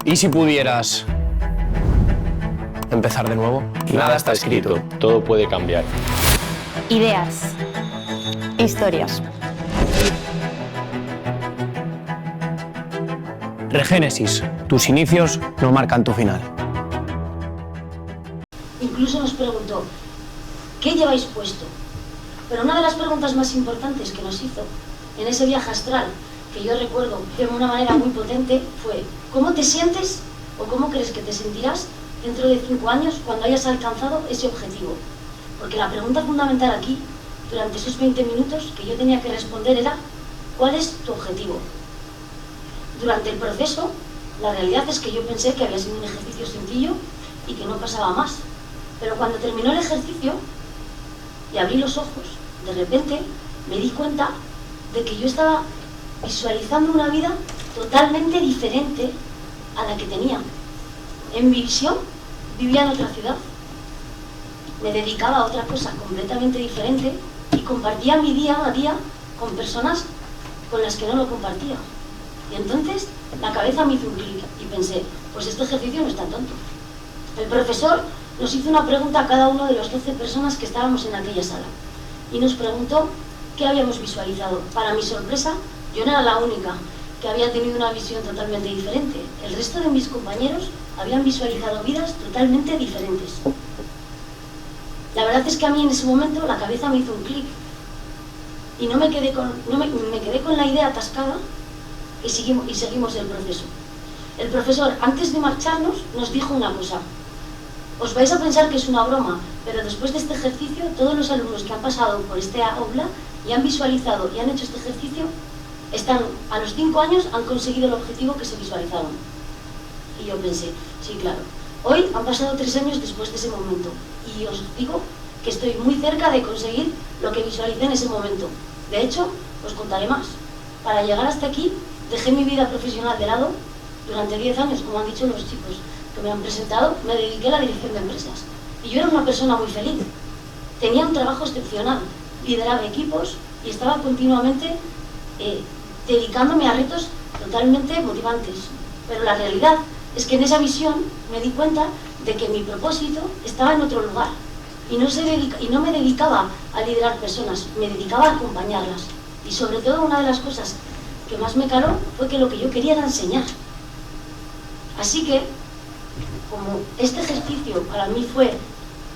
¿Y si pudieras empezar de nuevo? Nada está escrito, todo puede cambiar. Ideas. Historias. Regénesis. Tus inicios no marcan tu final. Incluso nos preguntó, ¿qué lleváis puesto? Pero una de las preguntas más importantes que nos hizo en ese viaje astral, que yo recuerdo de una manera muy potente, fue ¿cómo te sientes o cómo crees que te sentirás dentro de 5 años cuando hayas alcanzado ese objetivo? Porque la pregunta fundamental aquí, durante esos 20 minutos que yo tenía que responder era ¿cuál es tu objetivo? Durante el proceso, la realidad es que yo pensé que había sido un ejercicio sencillo y que no pasaba más. Pero cuando terminó el ejercicio y abrí los ojos, de repente me di cuenta de que yo estaba visualizando una vida totalmente diferente a la que tenía. En mi visión vivía en otra ciudad, me dedicaba a otra cosa completamente diferente y compartía mi día a día con personas con las que no lo compartía. Y entonces la cabeza me hizo un clic y pensé, pues este ejercicio no es tan tonto. El profesor nos hizo una pregunta a cada uno de los 12 personas que estábamos en aquella sala y nos preguntó qué habíamos visualizado. Para mi sorpresa, yo no era la única que había tenido una visión totalmente diferente. El resto de mis compañeros habían visualizado vidas totalmente diferentes. La verdad es que a mí en ese momento la cabeza me hizo un clic y me quedé con la idea atascada y seguimos el proceso. El profesor, antes de marcharnos, nos dijo una cosa. Os vais a pensar que es una broma, pero después de este ejercicio, todos los alumnos que han pasado por este aula y han visualizado y han hecho este ejercicio, a los 5 años han conseguido el objetivo que se visualizaron. Y yo pensé, sí, claro. Hoy han pasado 3 años después de ese momento y os digo que estoy muy cerca de conseguir lo que visualicé en ese momento. De hecho, os contaré más. Para llegar hasta aquí, dejé mi vida profesional de lado. Durante 10 años, como han dicho los chicos que me han presentado, me dediqué a la dirección de empresas. Y yo era una persona muy feliz. Tenía un trabajo excepcional, lideraba equipos y estaba continuamente dedicándome a retos totalmente motivantes. Pero la realidad es que en esa visión me di cuenta de que mi propósito estaba en otro lugar. Y no me dedicaba a liderar personas, me dedicaba a acompañarlas. Y sobre todo una de las cosas que más me caló fue que lo que yo quería era enseñar. Así que, como este ejercicio para mí fue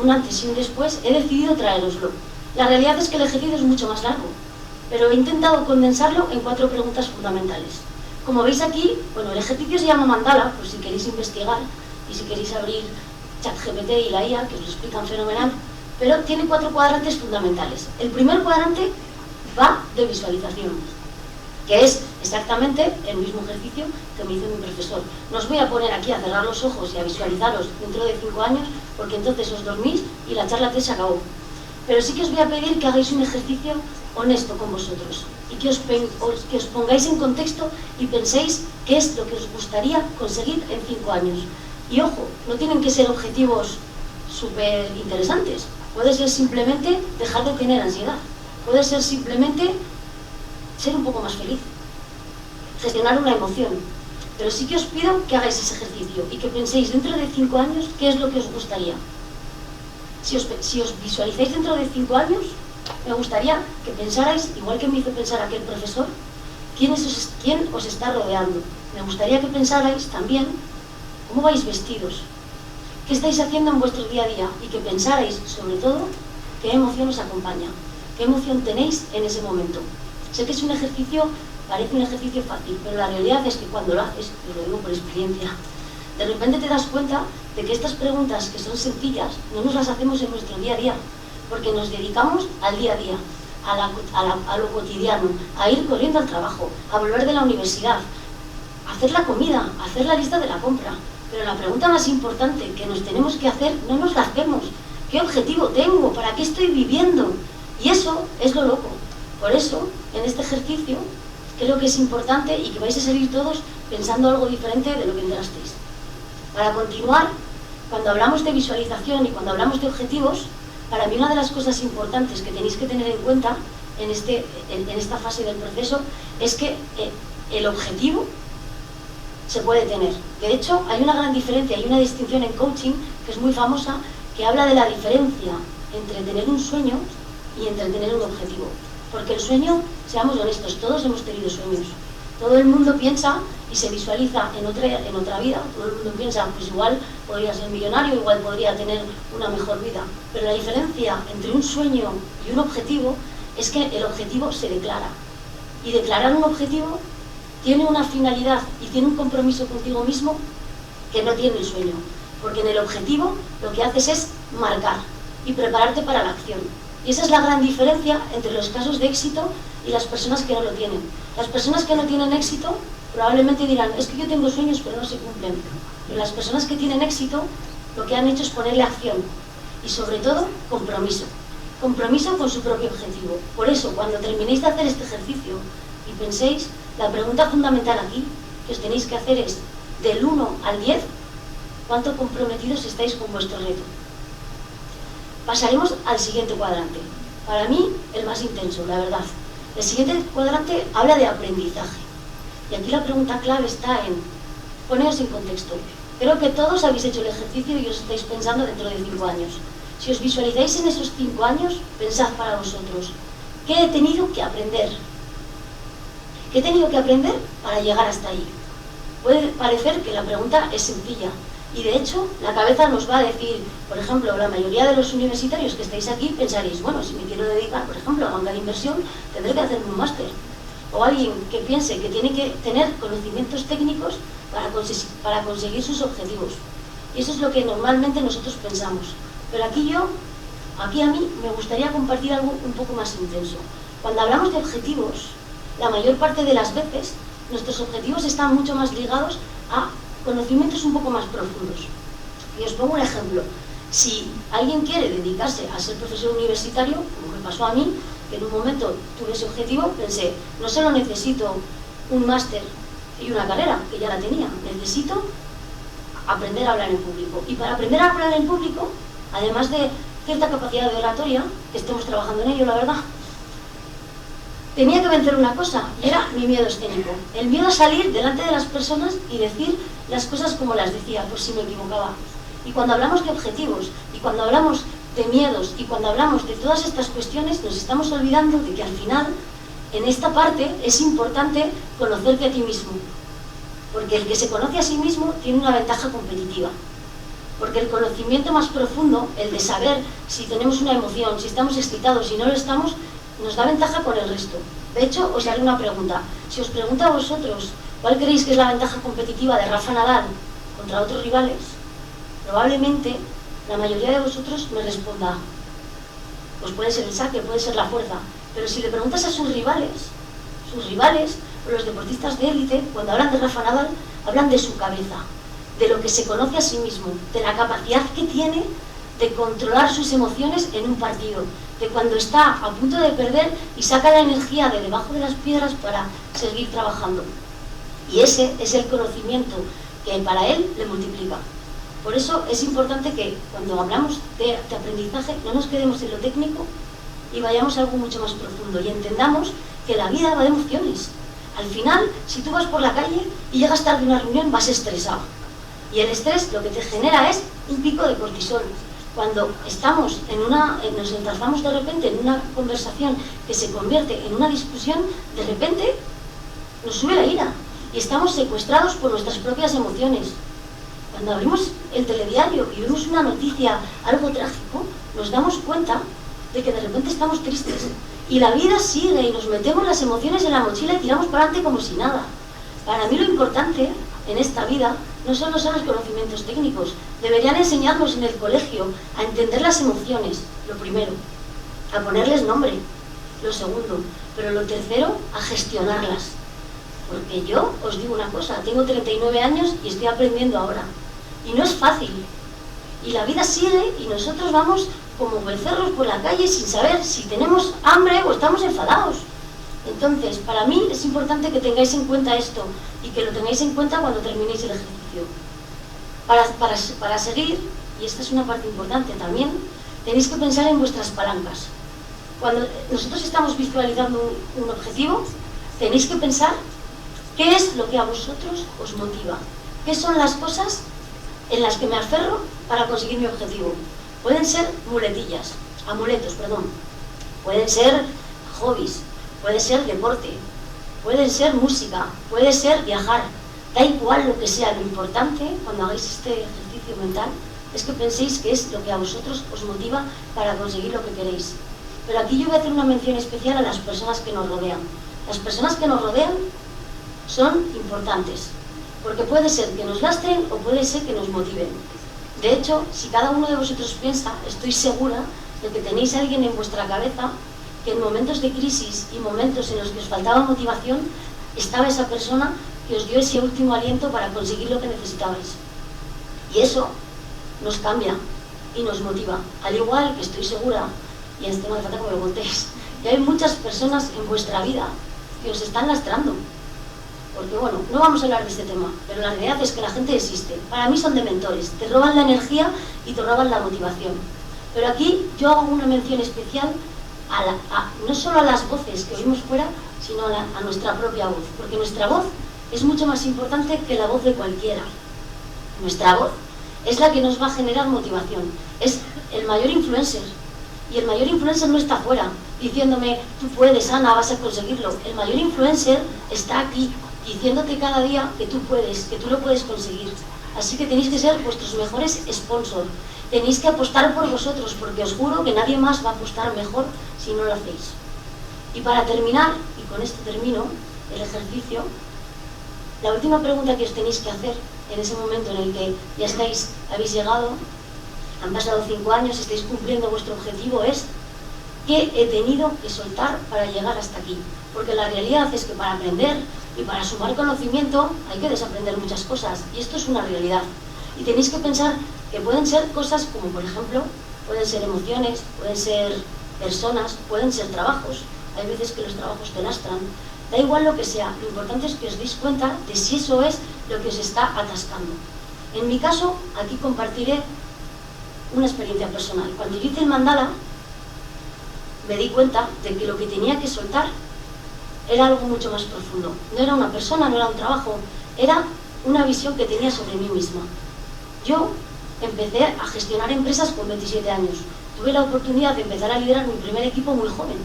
un antes y un después, he decidido traeroslo. La realidad es que el ejercicio es mucho más largo, pero he intentado condensarlo en 4 preguntas fundamentales. Como veis aquí, bueno, el ejercicio se llama mandala, por si queréis investigar y si queréis abrir ChatGPT y la IA, que os lo explican fenomenal, pero tiene 4 cuadrantes fundamentales. El primer cuadrante va de visualización, que es exactamente el mismo ejercicio que me hizo mi profesor. No os voy a poner aquí a cerrar los ojos y a visualizaros dentro de 5 años, porque entonces os dormís y la charla 3 se acabó. Pero sí que os voy a pedir que hagáis un ejercicio honesto con vosotros y que os pongáis en contexto y penséis qué es lo que os gustaría conseguir en 5 años. Y ojo, no tienen que ser objetivos súper interesantes. Puede ser simplemente dejar de tener ansiedad. Puede ser simplemente ser un poco más feliz, gestionar una emoción. Pero sí que os pido que hagáis ese ejercicio y que penséis dentro de 5 años qué es lo que os gustaría. Si os visualizáis dentro de 5 años, me gustaría que pensarais, igual que me hizo pensar aquel profesor, quién os está rodeando. Me gustaría que pensarais también cómo vais vestidos, qué estáis haciendo en vuestro día a día y que pensarais, sobre todo, qué emoción os acompaña, qué emoción tenéis en ese momento. Sé que es un ejercicio, parece un ejercicio fácil, pero la realidad es que cuando lo haces, y lo digo por experiencia, de repente te das cuenta de que estas preguntas que son sencillas no nos las hacemos en nuestro día a día, porque nos dedicamos al día a día, a lo cotidiano, a ir corriendo al trabajo, a volver de la universidad, a hacer la comida, a hacer la lista de la compra. Pero la pregunta más importante que nos tenemos que hacer, no nos la hacemos. ¿Qué objetivo tengo? ¿Para qué estoy viviendo? Y eso es lo loco. Por eso, en este ejercicio, creo que es importante y que vais a salir todos pensando algo diferente de lo que entrasteis. Para continuar, cuando hablamos de visualización y cuando hablamos de objetivos, para mí una de las cosas importantes que tenéis que tener en cuenta en esta fase del proceso es que el objetivo se puede tener. De hecho, hay una gran diferencia, hay una distinción en coaching que es muy famosa, que habla de la diferencia entre tener un sueño y entre tener un objetivo. Porque el sueño, seamos honestos, todos hemos tenido sueños. Todo el mundo piensa y se visualiza en otra vida. Todo el mundo piensa, pues igual podría ser millonario, igual podría tener una mejor vida. Pero la diferencia entre un sueño y un objetivo es que el objetivo se declara. Y declarar un objetivo tiene una finalidad y tiene un compromiso contigo mismo que no tiene el sueño. Porque en el objetivo lo que haces es marcar y prepararte para la acción. Y esa es la gran diferencia entre los casos de éxito y las personas que no lo tienen. Las personas que no tienen éxito probablemente dirán, es que yo tengo sueños pero no se cumplen. Pero las personas que tienen éxito lo que han hecho es ponerle acción y sobre todo compromiso. Compromiso con su propio objetivo. Por eso, cuando terminéis de hacer este ejercicio y penséis, la pregunta fundamental aquí que os tenéis que hacer es, del 1 al 10, ¿cuánto comprometidos estáis con vuestro reto? Pasaremos al siguiente cuadrante. Para mí, el más intenso, la verdad. El siguiente cuadrante habla de aprendizaje. Y aquí la pregunta clave está en, poneos en contexto. Creo que todos habéis hecho el ejercicio y os estáis pensando dentro de 5 años. Si os visualizáis en esos 5 años, pensad para vosotros, ¿qué he tenido que aprender? ¿Qué he tenido que aprender para llegar hasta ahí? Puede parecer que la pregunta es sencilla. Y de hecho, la cabeza nos va a decir, por ejemplo, la mayoría de los universitarios que estáis aquí pensaréis, bueno, si me quiero dedicar, por ejemplo, a banca de inversión, tendré que hacerme un máster. O alguien que piense que tiene que tener conocimientos técnicos para conseguir sus objetivos. Y eso es lo que normalmente nosotros pensamos. Pero aquí a mí me gustaría compartir algo un poco más intenso. Cuando hablamos de objetivos, la mayor parte de las veces, nuestros objetivos están mucho más ligados a conocimientos un poco más profundos. Y os pongo un ejemplo. Si alguien quiere dedicarse a ser profesor universitario, como me pasó a mí, que en un momento tuve ese objetivo, pensé, no solo necesito un máster y una carrera, que ya la tenía, necesito aprender a hablar en público. Y para aprender a hablar en público, además de cierta capacidad de oratoria, que estemos trabajando en ello, la verdad, tenía que vencer una cosa, y era mi miedo escénico. El miedo a salir delante de las personas y decir las cosas como las decía, por si me equivocaba. Y cuando hablamos de objetivos, y cuando hablamos de miedos, y cuando hablamos de todas estas cuestiones, nos estamos olvidando de que al final, en esta parte, es importante conocerte a ti mismo. Porque el que se conoce a sí mismo tiene una ventaja competitiva. Porque el conocimiento más profundo, el de saber si tenemos una emoción, si estamos excitados, si no lo estamos, nos da ventaja con el resto. De hecho, os haré una pregunta. Si os pregunto a vosotros, ¿cuál creéis que es la ventaja competitiva de Rafa Nadal contra otros rivales? Probablemente la mayoría de vosotros me responda, pues puede ser el saque, puede ser la fuerza. Pero si le preguntas a sus rivales, o los deportistas de élite, cuando hablan de Rafa Nadal, hablan de su cabeza, de lo que se conoce a sí mismo, de la capacidad que tiene de controlar sus emociones en un partido, de cuando está a punto de perder y saca la energía de debajo de las piedras para seguir trabajando. Y ese es el conocimiento que para él le multiplica. Por eso es importante que cuando hablamos de aprendizaje no nos quedemos en lo técnico y vayamos a algo mucho más profundo y entendamos que la vida va de emociones. Al final, si tú vas por la calle y llegas tarde a una reunión, vas estresado. Y el estrés lo que te genera es un pico de cortisol. Cuando estamos nos enzarzamos de repente en una conversación que se convierte en una discusión, de repente nos sube la ira y estamos secuestrados por nuestras propias emociones. Cuando abrimos el telediario y vemos una noticia, algo trágico, nos damos cuenta de que de repente estamos tristes. Y la vida sigue y nos metemos las emociones en la mochila y tiramos para adelante como si nada. Para mí lo importante en esta vida no solo son los conocimientos técnicos. Deberían enseñarnos en el colegio a entender las emociones, lo primero, a ponerles nombre, lo segundo, pero lo tercero, a gestionarlas. Porque yo os digo una cosa, tengo 39 años y estoy aprendiendo ahora. Y no es fácil. Y la vida sigue y nosotros vamos como becerros por la calle sin saber si tenemos hambre o estamos enfadados. Entonces, para mí es importante que tengáis en cuenta esto y que lo tengáis en cuenta cuando terminéis el ejercicio. Para seguir, y esta es una parte importante también, tenéis que pensar en vuestras palancas. Cuando nosotros estamos visualizando un objetivo, tenéis que pensar ¿Qué es lo que a vosotros os motiva? ¿Qué son las cosas en las que me aferro para conseguir mi objetivo? Pueden ser amuletos, pueden ser hobbies, puede ser deporte, puede ser música, puede ser viajar, da igual lo que sea. Lo importante cuando hagáis este ejercicio mental es que penséis qué es lo que a vosotros os motiva para conseguir lo que queréis. Pero aquí yo voy a hacer una mención especial a las personas que nos rodean. Las personas que nos rodean son importantes, porque puede ser que nos lastren o puede ser que nos motiven. De hecho, si cada uno de vosotros piensa, estoy segura de que tenéis a alguien en vuestra cabeza que en momentos de crisis y momentos en los que os faltaba motivación, estaba esa persona que os dio ese último aliento para conseguir lo que necesitabais. Y eso nos cambia y nos motiva. Al igual que estoy segura, y esto no hace falta que me lo contéis, que hay muchas personas en vuestra vida que os están lastrando. Porque bueno, no vamos a hablar de este tema, pero la realidad es que la gente existe. Para mí son dementores, te roban la energía y te roban la motivación. Pero aquí yo hago una mención especial no solo a las voces que oímos fuera, sino a nuestra propia voz. Porque nuestra voz es mucho más importante que la voz de cualquiera. Nuestra voz es la que nos va a generar motivación. Es el mayor influencer. Y el mayor influencer no está afuera, diciéndome, tú puedes, Ana, vas a conseguirlo. El mayor influencer está aquí, diciéndote cada día que tú puedes, que tú lo puedes conseguir. Así que tenéis que ser vuestros mejores sponsors. Tenéis que apostar por vosotros, porque os juro que nadie más va a apostar mejor si no lo hacéis. Y para terminar, y con esto termino el ejercicio, la última pregunta que os tenéis que hacer en ese momento en el que ya habéis llegado, han pasado 5 años, estáis cumpliendo vuestro objetivo, es ¿qué he tenido que soltar para llegar hasta aquí? Porque la realidad es que para aprender y para sumar conocimiento hay que desaprender muchas cosas, y esto es una realidad. Y tenéis que pensar que pueden ser cosas como, por ejemplo, pueden ser emociones, pueden ser personas, pueden ser trabajos. Hay veces que los trabajos te lastran. Da igual lo que sea, lo importante es que os deis cuenta de si eso es lo que os está atascando. En mi caso, aquí compartiré una experiencia personal. Cuando yo hice el mandala, me di cuenta de que lo que tenía que soltar era algo mucho más profundo. No era una persona, no era un trabajo, era una visión que tenía sobre mí misma. Yo empecé a gestionar empresas con 27 años. Tuve la oportunidad de empezar a liderar mi primer equipo muy joven.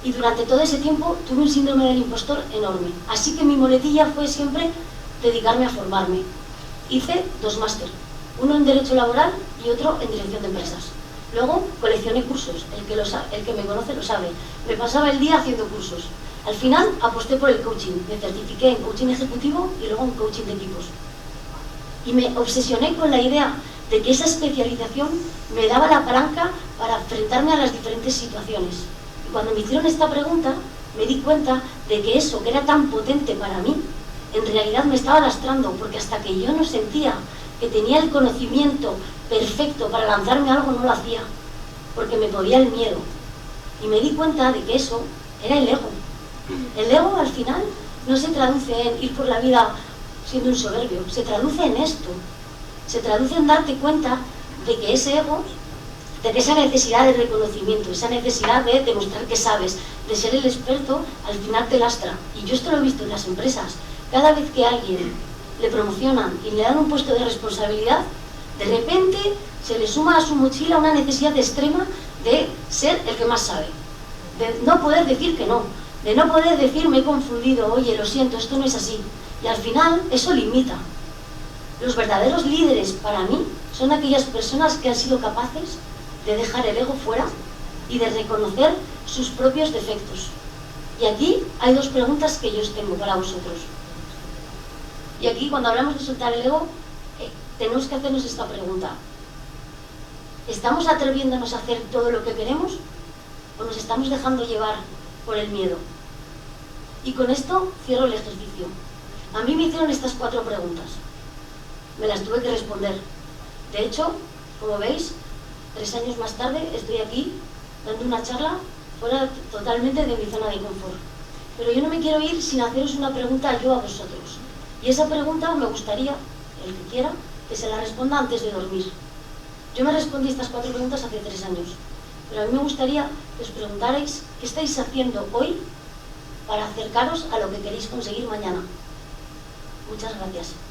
Y durante todo ese tiempo tuve un síndrome del impostor enorme. Así que mi muletilla fue siempre dedicarme a formarme. Hice 2 máster, uno en Derecho Laboral y otro en Dirección de Empresas. Luego coleccioné cursos, el que me conoce lo sabe. Me pasaba el día haciendo cursos. Al final aposté por el coaching, me certifiqué en coaching ejecutivo y luego en coaching de equipos. Y me obsesioné con la idea de que esa especialización me daba la palanca para enfrentarme a las diferentes situaciones. Y cuando me hicieron esta pregunta, me di cuenta de que eso que era tan potente para mí, en realidad me estaba lastrando, porque hasta que yo no sentía que tenía el conocimiento perfecto para lanzarme a algo, no lo hacía, porque me podía el miedo. Y me di cuenta de que eso era el ego. El ego al final no se traduce en ir por la vida siendo un soberbio, se traduce en esto, se traduce en darte cuenta de que ese ego, de que esa necesidad de reconocimiento, esa necesidad de demostrar que sabes, de ser el experto, al final te lastra. Y yo esto lo he visto en las empresas. Cada vez que a alguien le promocionan y le dan un puesto de responsabilidad, de repente se le suma a su mochila una necesidad extrema de ser el que más sabe, de no poder decir que no, de no poder decir me he confundido, oye, lo siento, esto no es así. Y al final eso limita. Los verdaderos líderes para mí son aquellas personas que han sido capaces de dejar el ego fuera y de reconocer sus propios defectos. Y aquí hay 2 preguntas que yo os tengo para vosotros. Y aquí cuando hablamos de soltar el ego, tenemos que hacernos esta pregunta. ¿Estamos atreviéndonos a hacer todo lo que queremos o nos estamos dejando llevar por el miedo? Y con esto cierro el ejercicio. A mí me hicieron estas 4 preguntas. Me las tuve que responder. De hecho, como veis, 3 años más tarde estoy aquí dando una charla fuera totalmente de mi zona de confort. Pero yo no me quiero ir sin haceros una pregunta yo a vosotros. Y esa pregunta me gustaría, el que quiera, que se la responda antes de dormir. Yo me respondí estas 4 preguntas hace 3 años. Pero a mí me gustaría que os preguntarais qué estáis haciendo hoy para acercaros a lo que queréis conseguir mañana. Muchas gracias.